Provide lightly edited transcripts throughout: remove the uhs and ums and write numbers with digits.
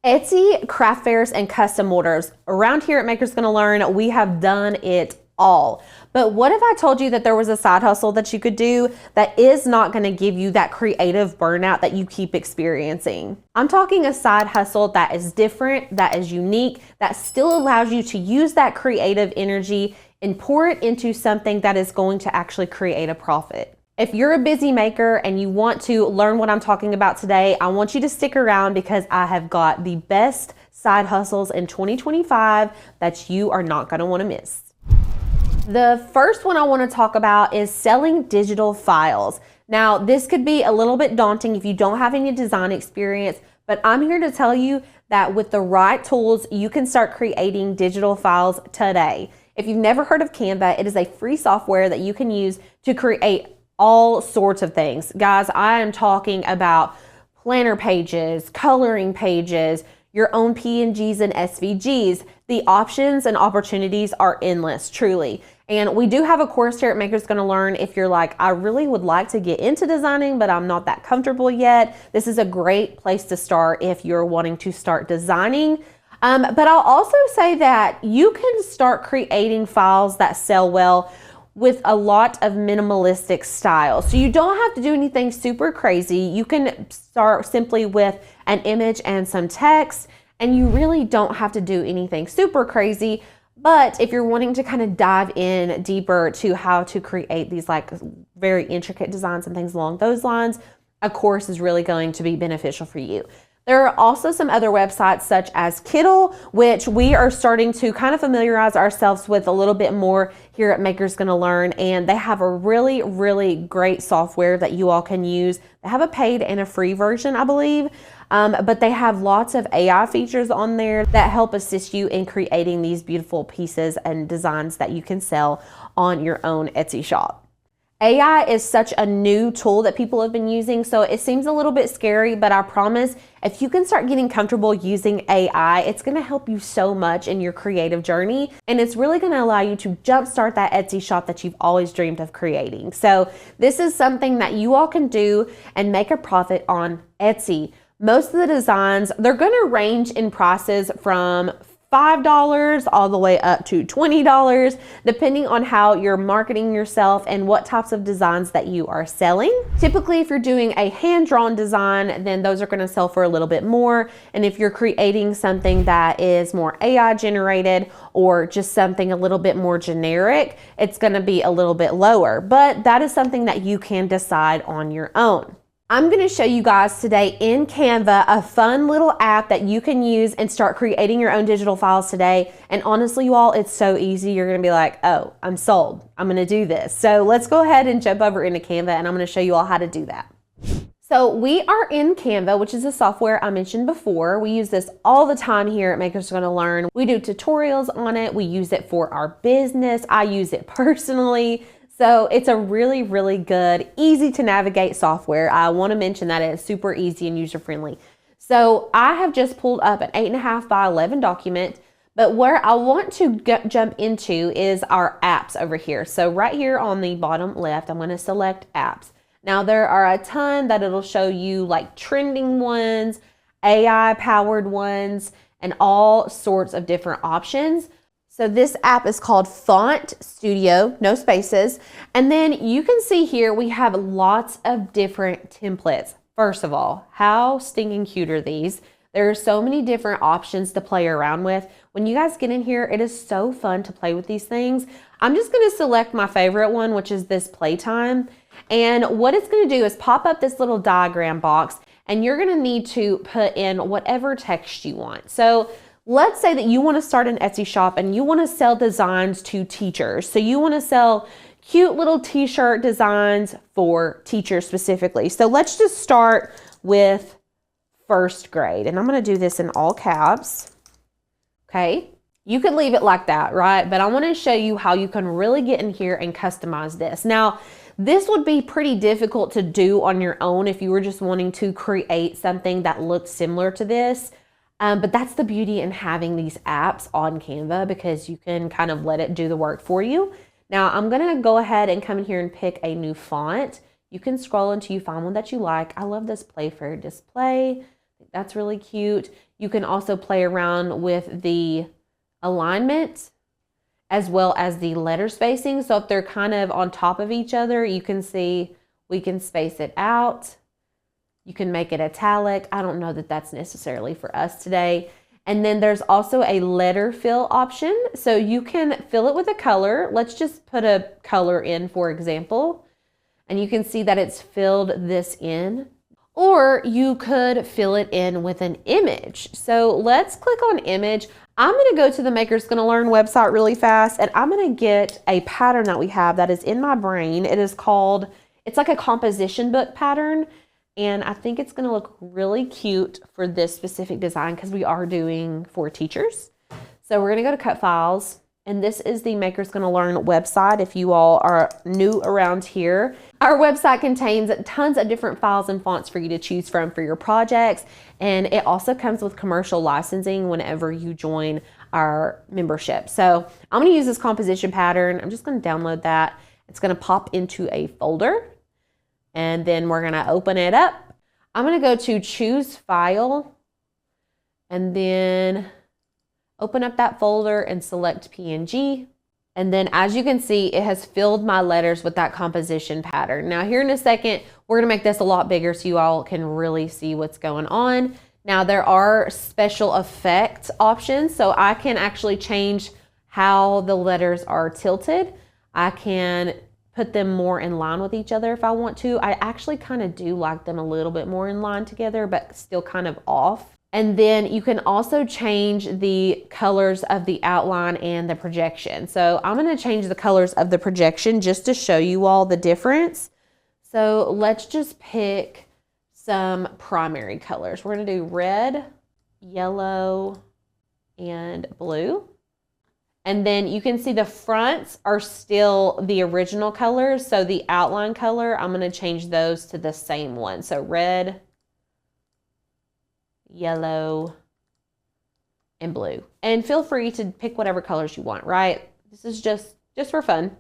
Etsy, craft fairs, and custom orders. Around here at Makers Gonna Learn, we have done it all. But what if I told you that there was a side hustle that you could do that is not gonna give you that creative burnout that you keep experiencing? I'm talking a side hustle that is different, that is unique, that still allows you to use that creative energy and pour it into something that is going to actually create a profit. If you're a busy maker and you want to learn what I'm talking about today, I want you to stick around because I have got the best side hustles in 2025 that you are not going to want to miss. The first one I want to talk about is selling digital files. Now, this could be a little bit daunting if you don't have any design experience, but I'm here to tell you that with the right tools, you can start creating digital files today. If you've never heard of Canva, it is a free software that you can use to create all sorts of things. Guys, I am talking about planner pages, coloring pages, your own PNGs and SVGs. The options and opportunities are endless, truly. And we do have a course here at Makers Gonna Learn. If you're like, I really would like to get into designing, but I'm not that comfortable yet, this is a great place to start if you're wanting to start designing. But I'll also say that you can start creating files that sell well with a lot of minimalistic style. So you don't have to do anything super crazy. You can start simply with an image and some text, and you really don't have to do anything super crazy. But if you're wanting to kind of dive in deeper to how to create these like very intricate designs and things along those lines, a course is really going to be beneficial for you. There are also some other websites such as Kittl, which we are starting to kind of familiarize ourselves with a little bit more here at Makers Gonna Learn, and they have a really, really great software that you all can use. They have a paid and a free version, I believe, but they have lots of AI features on there that help assist you in creating these beautiful pieces and designs that you can sell on your own Etsy shop. AI is such a new tool that people have been using, so it seems a little bit scary, but I promise if you can start getting comfortable using AI, it's gonna help you so much in your creative journey, and it's really gonna allow you to jumpstart that Etsy shop that you've always dreamed of creating. So this is something that you all can do and make a profit on Etsy. Most of the designs, they're gonna range in prices from $5 all the way up to $20, depending on how you're marketing yourself and what types of designs that you are selling. Typically, if you're doing a hand-drawn design, then those are going to sell for a little bit more. And if you're creating something that is more AI generated or just something a little bit more generic, it's going to be a little bit lower. But that is something that you can decide on your own. I'm going to show you guys today in Canva a fun little app that you can use and start creating your own digital files today. And honestly, you all, it's so easy. You're going to be like, oh, I'm sold. I'm going to do this. So let's go ahead and jump over into Canva, and I'm going to show you all how to do that. So we are in Canva, which is a software I mentioned before. We use this all the time here at Makers Gonna Learn. We do tutorials on it. We use it for our business. I use it personally. So it's a really, really good, easy to navigate software. I want to mention that it's super easy and user-friendly. So I have just pulled up an 8.5 by 11 document, but where I want to jump into is our apps over here. So right here on the bottom left, I'm going to select apps. Now there are a ton that it'll show you, like trending ones, AI powered ones, and all sorts of different options. So this app is called Font Studio, no spaces. And then you can see here we have lots of different templates. First of all, how stinking cute are these? There are so many different options to play around with. When you guys get in here, it is so fun to play with these things. I'm just gonna select my favorite one, which is this playtime. And what it's gonna do is pop up this little diagram box, and you're gonna need to put in whatever text you want. So let's say that you want to start an Etsy shop and you want to sell designs to teachers. So you want to sell cute little t-shirt designs for teachers specifically. So let's just start with first grade. And I'm going to do this in all caps. Okay. You could leave it like that, right? But I want to show you how you can really get in here and customize this. Now, this would be pretty difficult to do on your own if you were just wanting to create something that looked similar to this. But that's the beauty in having these apps on Canva, because you can kind of let it do the work for you. Now I'm gonna go ahead and come in here and pick a new font. You can scroll until you find one that you like. I love this Play Fair Display. That's really cute. You can also play around with the alignment as well as the letter spacing. So if they're kind of on top of each other, you can see we can space it out. You can make it italic. I don't know that that's necessarily for us today. And then there's also a letter fill option. So you can fill it with a color. Let's just put a color in, for example, and you can see that it's filled this in. Or you could fill it in with an image. So let's click on image. I'm gonna go to the Maker's Gonna Learn website really fast, and I'm gonna get a pattern that we have that is in my brain. It is called, it's like a composition book pattern. And I think it's gonna look really cute for this specific design because we are doing for teachers. So we're gonna go to cut files, and this is the Maker's Gonna Learn website if you all are new around here. Our website contains tons of different files and fonts for you to choose from for your projects. And it also comes with commercial licensing whenever you join our membership. So I'm gonna use this composition pattern. I'm just gonna download that. It's gonna pop into a folder. And then we're gonna open it up. I'm gonna go to choose file and then open up that folder and select PNG. And then as you can see, it has filled my letters with that composition pattern. Now here in a second, we're gonna make this a lot bigger so you all can really see what's going on. Now there are special effect options, so I can actually change how the letters are tilted. I can put them more in line with each other if I want to. I actually kind of do like them a little bit more in line together, but still kind of off. And then you can also change the colors of the outline and the projection. So I'm gonna change the colors of the projection just to show you all the difference. So let's just pick some primary colors. We're gonna do red, yellow, and blue. And then you can see the fronts are still the original colors. So the outline color, I'm gonna change those to the same one. So red, yellow, and blue. And feel free to pick whatever colors you want, right? This is just for fun.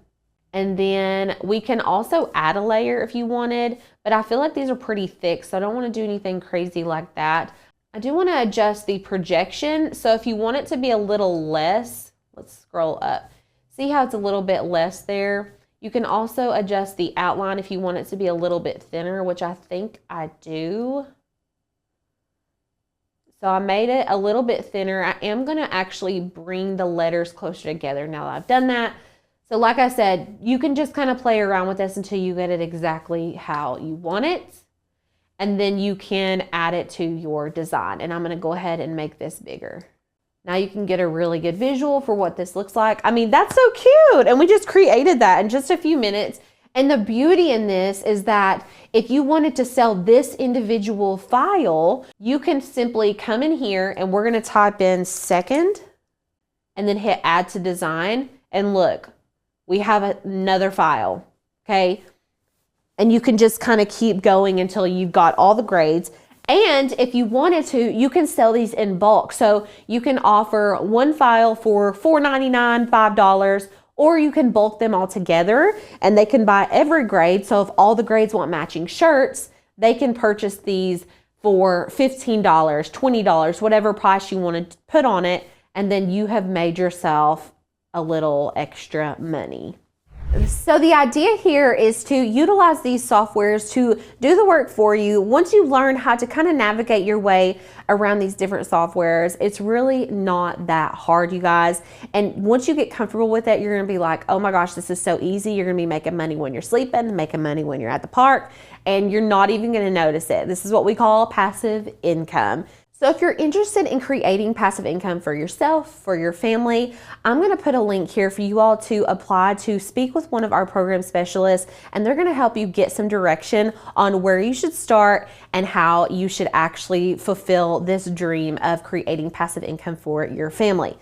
And then we can also add a layer if you wanted, but I feel like these are pretty thick, so I don't wanna do anything crazy like that. I do wanna adjust the projection. So if you want it to be a little less, let's scroll up. See how it's a little bit less there? You can also adjust the outline if you want it to be a little bit thinner, which I think I do. So I made it a little bit thinner. I am gonna actually bring the letters closer together now that I've done that. So like I said, you can just kind of play around with this until you get it exactly how you want it. And then you can add it to your design. And I'm gonna go ahead and make this bigger. Now you can get a really good visual for what this looks like. I mean, that's so cute. And we just created that in just a few minutes. And the beauty in this is that if you wanted to sell this individual file, you can simply come in here and we're gonna type in second and then hit add to design. And look, we have another file, okay? And you can just kind of keep going until you've got all the grades. And if you wanted to, you can sell these in bulk. So you can offer one file for $4.99, $5, or you can bulk them all together and they can buy every grade. So if all the grades want matching shirts, they can purchase these for $15, $20, whatever price you want to put on it. And then you have made yourself a little extra money. So the idea here is to utilize these softwares to do the work for you. Once you learn how to kind of navigate your way around these different softwares, it's really not that hard, you guys. And once you get comfortable with it, you're gonna be like, oh my gosh, this is so easy. You're gonna be making money when you're sleeping, making money when you're at the park, and you're not even gonna notice it. This is what we call passive income. So if you're interested in creating passive income for yourself, for your family, I'm gonna put a link here for you all to apply to speak with one of our program specialists, and they're gonna help you get some direction on where you should start and how you should actually fulfill this dream of creating passive income for your family.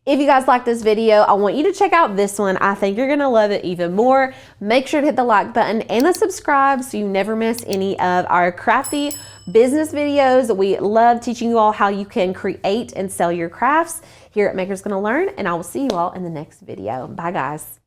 If you guys like this video, I want you to check out this one. I think you're gonna love it even more. Make sure to hit the like button and the subscribe so you never miss any of our crafty business videos. We love teaching you all how you can create and sell your crafts here at Maker's Gonna Learn, and I will see you all in the next video. Bye guys.